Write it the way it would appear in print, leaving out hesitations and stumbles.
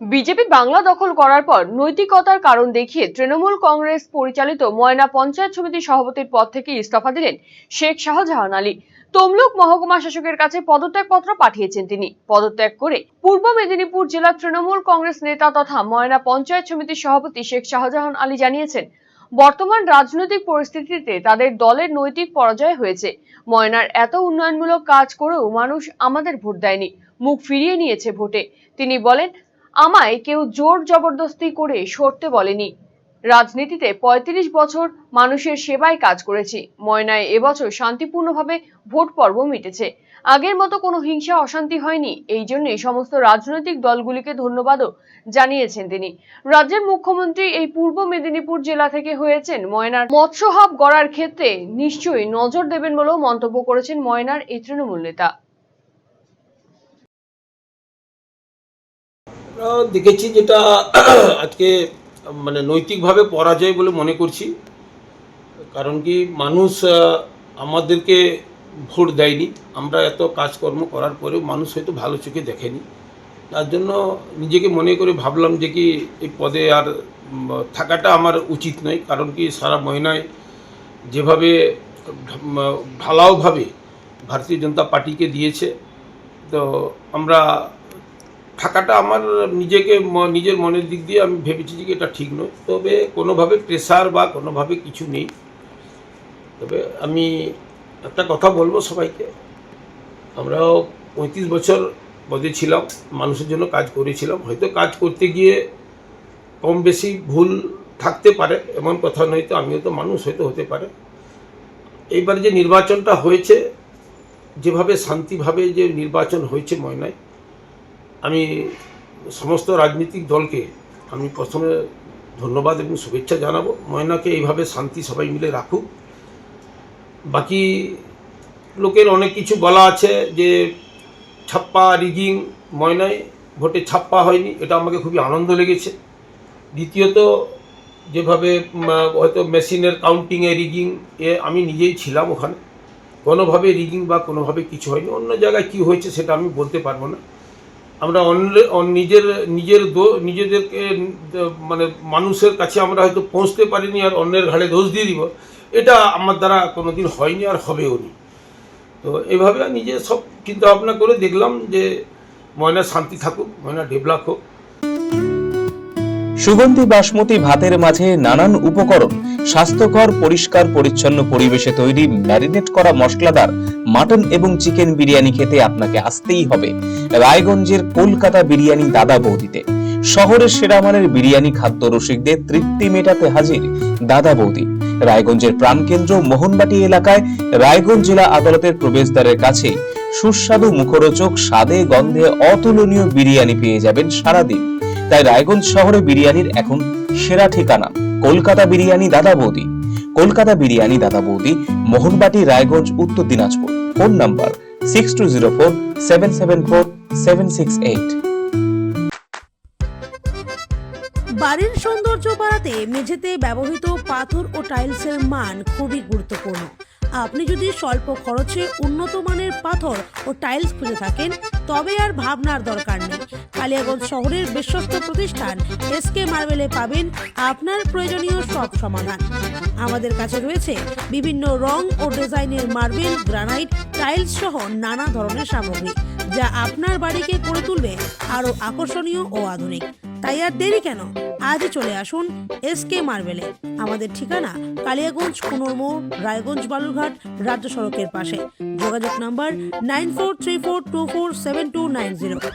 BJP Bangla দখল করার পর নৈতিকতার কারণ দেখিয়ে তৃণমূল কংগ্রেস পরিচালিত ময়না পঞ্চায়েত সমিতির সভাপতির পদ থেকে ইস্তফা দিলেন শেখ শাহজাহান আলী। তমলুক মহকুমা শাসকের কাছে পদত্যাগপত্র পাঠিয়েছেন তিনি। পদত্যাগ করে পূর্ব মেদিনীপুর জেলা তৃণমূল কংগ্রেস নেতা তথা ময়না পঞ্চায়েত সমিতির সভাপতি শেখ শাহজাহান আলী জানিয়েছেন, বর্তমান রাজনৈতিক পরিস্থিতিতে তাদের দলের নৈতিক পরাজয় হয়েছে। ময়নার এত উন্নয়নমূলক কাজ করেও মানুষ আমাদের ভোট দেয়নি, মুখ ফিরিয়ে নিয়েছে ভোটে। তিনি বলেন, আমায় কেউ জোর জবরদস্তি করে সরতে বলেনি। রাজনীতিতে ৩৫ বছর মানুষের সেবায় কাজ করেছি। ময়নায় এবছর শান্তিপূর্ণভাবে ভোট পর্ব মিটেছে। আগের মতো কোনো হিংসা অশান্তি হয়নি। এই জন্যই সমস্ত রাজনৈতিক দলগুলিকে ধন্যবাদও জানিয়েছেন তিনি। রাজ্যের মুখ্যমন্ত্রী এই পূর্ব মেদিনীপুর জেলা থেকে হয়েছেন। ময়নার মৎস্য হাব গড়ার ক্ষেত্রে নিশ্চয়ই নজর দেবেন বলেও মন্তব্য করেছেন ময়নার এই তৃণমূল নেতা। দেখেছি যেটা আজকে মানে নৈতিকভাবে পরাজয় বলে মনে করছি। কারণ কি, মানুষ আমাদেরকে ভোট দেয়নি। আমরা এত কাজকর্ম করার পরেও মানুষ হয়তো ভালো চোখে দেখেনি। তার জন্য নিজেকে মনে করে ভাবলাম যে কি এই পদে আর থাকাটা আমার উচিত নয়। কারণ কি, সারা মহিনায় যেভাবে ঢালাওভাবে ভারতীয় জনতা পার্টিকে দিয়েছে, তো আমরা থাকাটা আমার নিজের মনের দিক দিয়ে আমি ভেবেছি যে এটা ঠিক নয়। তবে কোনোভাবে প্রেসার বা কোনোভাবে কিছু নেই। তবে আমি একটা কথা বলবো সবাইকে, আমরাও ৩৫ বছর পদে ছিলাম, মানুষের জন্য কাজ করেছিলাম। হয়তো কাজ করতে গিয়ে কম বেশি ভুল থাকতে পারে, এমন কথা নয়। তো আমিও তো মানুষ, হয়তো হতে পারে। এইবার যে নির্বাচনটা হয়েছে, যেভাবে শান্তিভাবে যে নির্বাচন হয়েছে ময়নায়, আমি সমস্ত রাজনৈতিক দলকে আমি প্রথমে ধন্যবাদ এবং শুভেচ্ছা জানাবো। ময়নাকে এইভাবে শান্তি সবাই মিলে রাখুক। বাকি লোকের অনেক কিছু বলা আছে যে ছাপ্পা রিগিং, ময়নায় ভোটে ছাপ্পা হয়নি, এটা আমাকে খুবই আনন্দ লেগেছে। দ্বিতীয়ত, যেভাবে হয়তো মেশিনের কাউন্টিংয়ে রিগিং, আমি নিজেই ছিলাম ওখানে, কোনোভাবে রিগিং বা কোনোভাবে কিছু হয়নি। অন্য জায়গায় কী হয়েছে সেটা আমি বলতে পারবো না। আমরা নিজেদেরকে মানে মানুষের কাছে আমরা হয়তো পৌঁছতে পারিনি, আর অন্যের ঘাড়ে দোষ দিয়ে দিব, এটা আমার দ্বারা কোনোদিন হয়নি আর হবেও নি। তো এভাবে নিজে সব চিন্তা ভাবনা করে দেখলাম যে ময়না শান্তি থাকুক, ময়না ডেভেলপ হোক। সুগন্ধি বাসমতি ভাতের মাঝে নানান উপকরণ, স্বাস্থ্যকর পরিষ্কার পরিচ্ছন্ন পরিবেশে তৈরি ম্যারিনেট করা মশলাদার মাটন এবং চিকেন বিরিয়ানি খেতে আপনাকে আসতেই হবে রায়গঞ্জের কলকাতা বিরিয়ানি দাদা বৌদিতে। শহরের সেরা মানের বিরিয়ানি খাদ্য রসিকদের তৃপ্তি মেটাতে হাজির দাদা বৌদি। রায়গঞ্জের প্রাণকেন্দ্র মোহনবাটি এলাকায় রায়গঞ্জ জেলা আদালতের প্রবেশদ্বারের কাছে সুস্বাদু মুখরোচক স্বাদে গন্ধে অতুলনীয় বিরিয়ানি পেয়ে যাবেন সারাদিন। তাই রায়গঞ্জ শহরে বিরিয়ানির এখন সেরা ঠিকানা কলকাতা বিরিয়ানি দাদা বৌদি। কলকাতা বিরিয়ানি দাদা বৌদি, মোহনবাটি, রায়গঞ্জ, উত্তর দিনাজপুর। Phone number 6204774768। বাড়ির সৌন্দর্য বাড়াতে মেঝেতে ব্যবহৃত পাথর ও টাইলসের মান খুবই গুরুত্বপূর্ণ। আপনি যদি স্বল্প খরচে উন্নত মানের পাথর ও টাইলস খুঁজে থাকেন, তবে আর ভাবনার দরকার নেই। কালিয়াগঞ্জ শহরের বিশ্বস্ত প্রতিষ্ঠান এসকে মার্বেলে পাবেন আপনার প্রয়োজনীয় সব সমাধান। আমাদের কাছে রয়েছে বিভিন্ন রং ও ডিজাইনের মার্বেল, গ্রানাইট, টাইলস সহ নানা ধরনের সামগ্রী, যা আপনার বাড়িকে করে তুলবে আরো আকর্ষণীয় ও আধুনিক। তাই আর দেরি কেন, আজই চলে আসুন এসকে মার্বেলে। আমাদের ঠিকানা কালিয়াগঞ্জ কুনোর মোড়, রায়গঞ্জ বালুরঘাট রাজ্য সড়কের পাশে। যোগাযোগ নাম্বার 9434247290।